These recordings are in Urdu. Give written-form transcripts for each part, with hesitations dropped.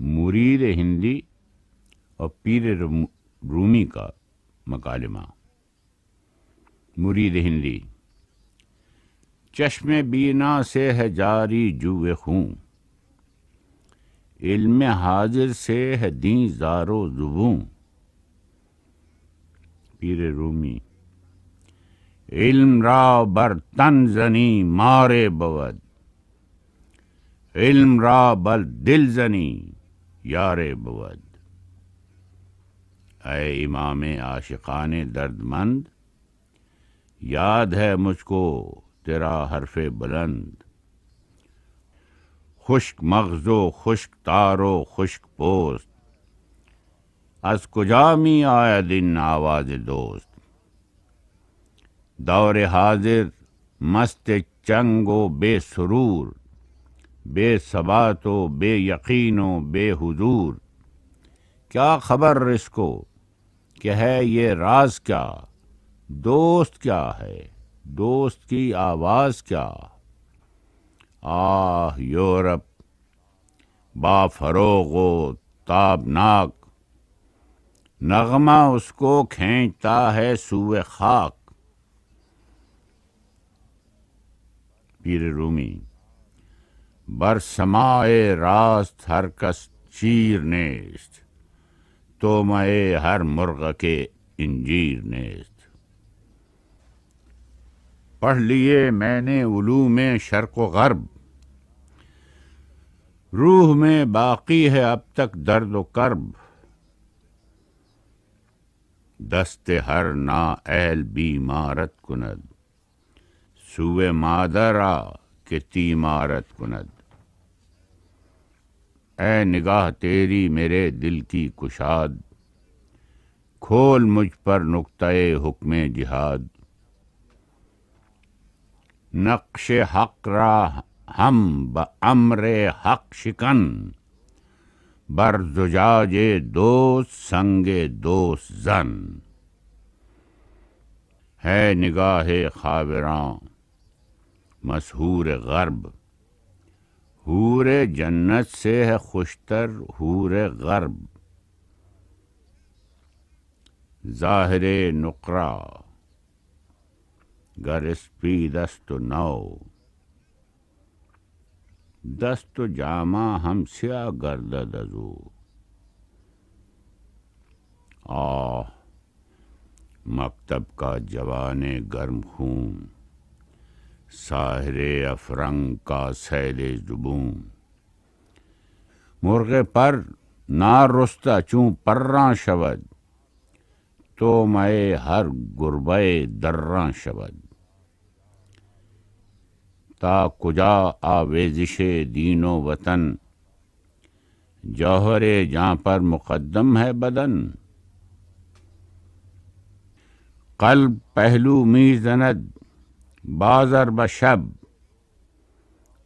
مرید ہندی اور پیر رومی کا مکالمہ۔ مرید ہندی: چشم بینا سے ہے جاری جوئے خوں، علم حاضر سے ہے دیں زار و زبوں۔ پیر رومی: علم را بر تن زنی مارے بود، علم را بر دل زنی یارے بود۔ اے امام عاشقان درد مند، یاد ہے مجھ کو تیرا حرف بلند۔ خشک مغز و خشک تار و خشک پوست، از کجا می آید این آواز دوست؟ دور حاضر مست چنگ و بے سرور، بے ثبات و بے یقین و بے حضور۔ کیا خبر اس کو کہ ہے یہ راز کیا، دوست کیا ہے، دوست کی آواز کیا؟ آہ یورپ با فروغ و تابناک، نغمہ اس کو کھینچتا ہے سوئے خاک۔ پیر رومی: بر سماع راست ہر کس چیر نیست، طعمہ ہر مرغ کے انجیر نیست۔ پڑھ لیے میں نے علوم شرق و غرب، روح میں باقی ہے اب تک درد و کرب۔ دست ہر نا اہل بیمارت کند، سوئے مادر آ کہ تیمارت کند۔ اے نگاہ تیری میرے دل کی کشاد، کھول مجھ پر نقطۂ حکم جہاد۔ نقش حق را ہم بامر حق شکن، بر زجاج دوست سنگ دوست زن۔ ہے نگاہ خاوراں مسحور غرب، حور جنت سے ہے خوشتر حور غرب۔ ظاہر نقرہ گر اسپید است و نو، دست و جامہ ہم سیاہ گردد ازو۔ آہ مکتب کا جوان گرم خون، ساحر افرنگ کا سیل زبوں۔ مرغ پر نار رستا چوں پراں شود، تو میں ہر گربے دراں شود۔ تا کجا آویزش دین و وطن، جوہر جاں پر مقدم ہے بدن۔ قلب پہلو می زند بازر بشب،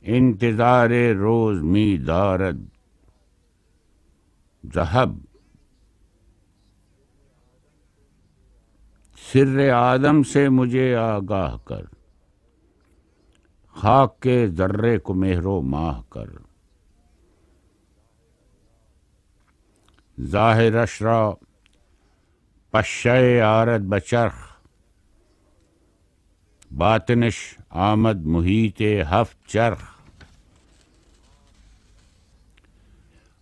انتظار روز می دارد ذہب۔ سر آدم سے مجھے آگاہ کر، خاک کے ذرے کو مہر و ماہ کر۔ ظاہرش را پشہ آرد بچرخ، باطنش آمد محیط ہفت چرخ۔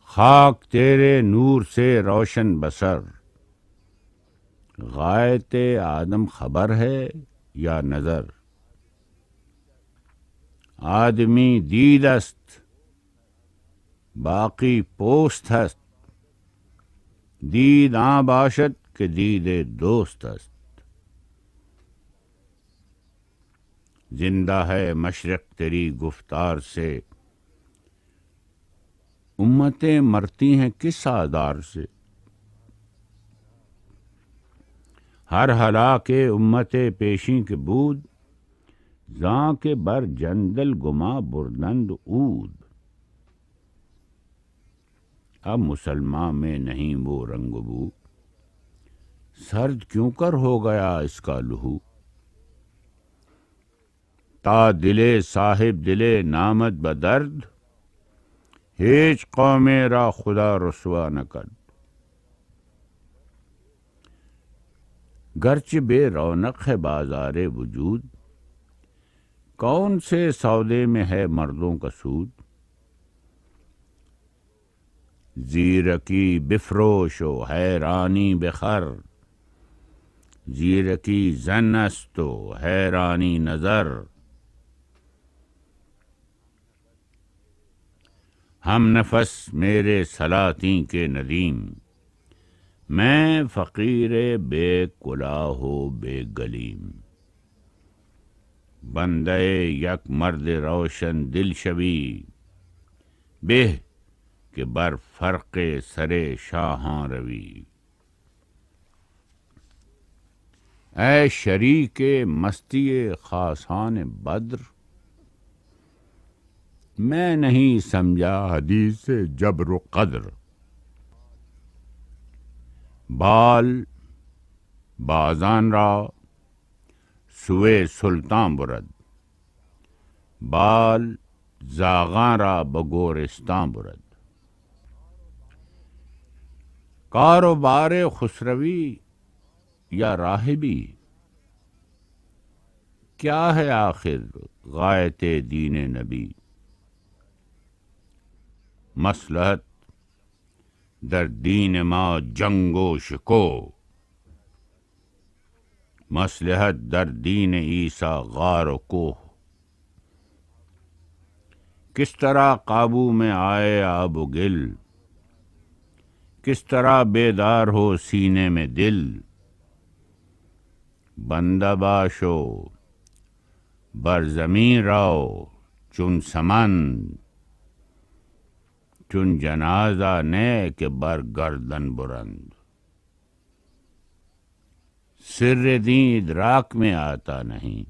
خاک تیرے نور سے روشن بسر، غایت آدم خبر ہے یا نظر؟ آدمی دید است باقی پوست است، دید آن باشد کہ دید دوست است۔ زندہ ہے مشرق تیری گفتار سے، امتیں مرتی ہیں کس آدار سے؟ ہر ہلاک امت پیشیں کے بود، زاں کے بر جندل گما بردند عود۔ اب مسلمان میں نہیں وہ رنگ و بو، سرد کیوں کر ہو گیا اس کا لہو؟ تا دلے صاحب دلے نامد بدرد، هیچ قومی را خدا رسوا نکرد. گرچہ بے رونق ہے بازار وجود، کون سے سودے میں ہے مردوں کا سود؟ زیرکی بفروش و حیرانی بخر، زیرکی زن است و حیرانی نظر. ہم نفس میرے سلاطیں کے ندیم، میں فقیر بے کلاه و بے گلیم. بندے یک مرد روشن دل شوی، بہ کہ بر فرق سر شاہاں روی. اے شریک مستی خاصان بدر، میں نہیں سمجھا حدیث جبر و قدر. بال بازان را سوئے سلطان برد، بال زاغاں را بگورستان برد. کاروبار خسروی یا راہبی، کیا ہے آخر غایت دین نبی؟ مصلحت در دین ما جنگ و شکو، مصلحت در دین عیسیٰ غار و کوہ. کس طرح قابو میں آئے آب و گل، کس طرح بیدار ہو سینے میں دل. بندہ باشو بر زمین راو چون سمند، چون جنازہ نے کہ بر گردن برند. سر دین ادراک میں آتا نہیں،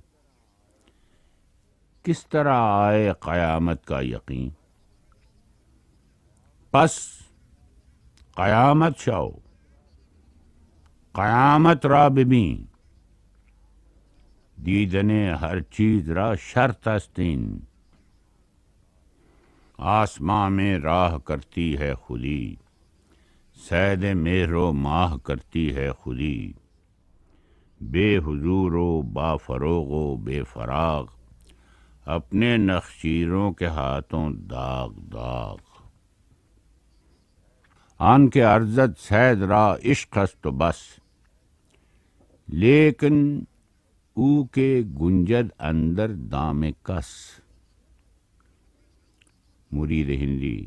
کس طرح آئے قیامت کا یقین. پس قیامت شو قیامت را ببین، دیدن ہر چیز را شرط استین. آسماں میں راہ کرتی ہے خودی، صید مہر و ماہ کرتی ہے خودی. بے حضور و با فروغ و بے فراغ، اپنے نخچیروں کے ہاتھوں داغ داغ. آن کے ارزد صید را عشق است و بس، لیکن او کے گنجد اندر دام کس. مرید ہندی.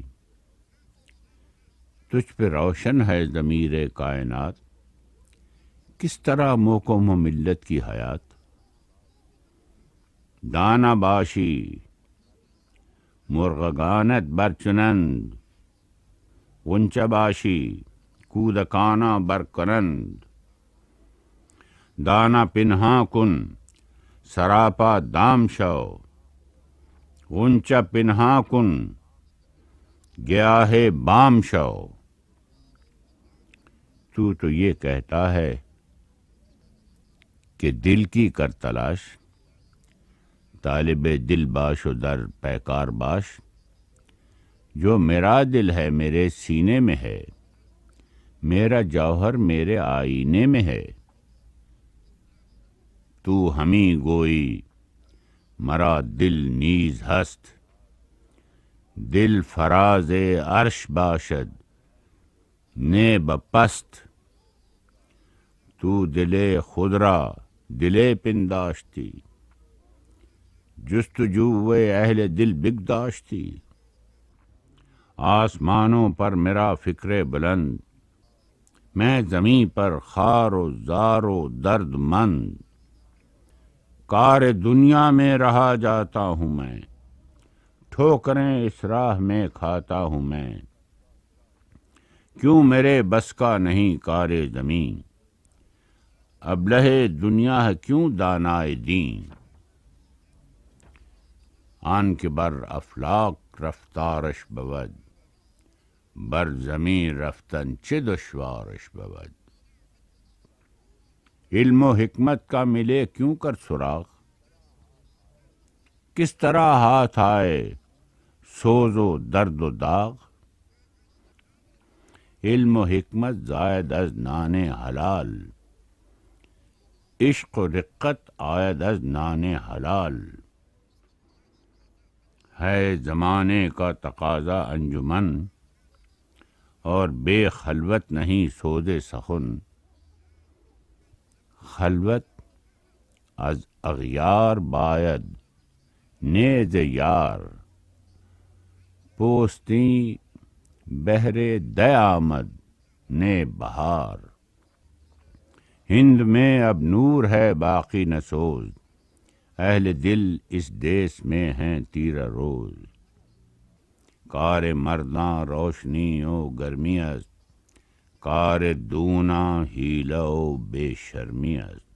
تجھ پہ روشن ہے ضمیر کائنات، کس طرح موقوم و ملت کی حیات. دانا باشی مرغگانت برچنند، غنچہ باشی کودکانہ برکنند. دانا پنہاں کن سراپا دام شو، غنچہ پنہاں کن گیا ہے بام شو. تو یہ کہتا ہے کہ دل کی کر تلاش، طالب دل باش و در پیکار باش. جو میرا دل ہے میرے سینے میں ہے، میرا جوہر میرے آئینے میں ہے. تو ہمیں گوئی مرا دل نیز ہست، دل فراز عرش باشد نے بپست. تو دل خود را دل پنداشتی، جستجو اہل دل بگداشتی. آسمانوں پر میرا فکر بلند، میں زمین پر خار و زار و درد مند. کار دنیا میں رہا جاتا ہوں میں، ٹھوکریں اس راہ میں کھاتا ہوں میں. کیوں میرے بس کا نہیں کار زمین، ابلہ دنیا ہے کیوں دانائے دین. آن کے بر افلاک رفتارش بود، بر زمین رفتن چه دشوارش بود. علم و حکمت کا ملے کیوں کر سراغ، کس طرح ہاتھ آئے سوز و درد و داغ، علم و حکمت زائد از نان حلال، عشق و رقت آید از نان حلال، ہے زمانے کا تقاضا انجمن، اور بے خلوت نہیں سود سخن، خلوت از اغیار باید نیز یار، پوستی بہر دے آمد نے بہار، ہند میں اب نور ہے باقی نہ سوز، اہل دل اس دیس میں ہیں تیرہ روز، کار مرداں روشنی و گرمی است، کار دونا ہیلہ و بے شرمی است۔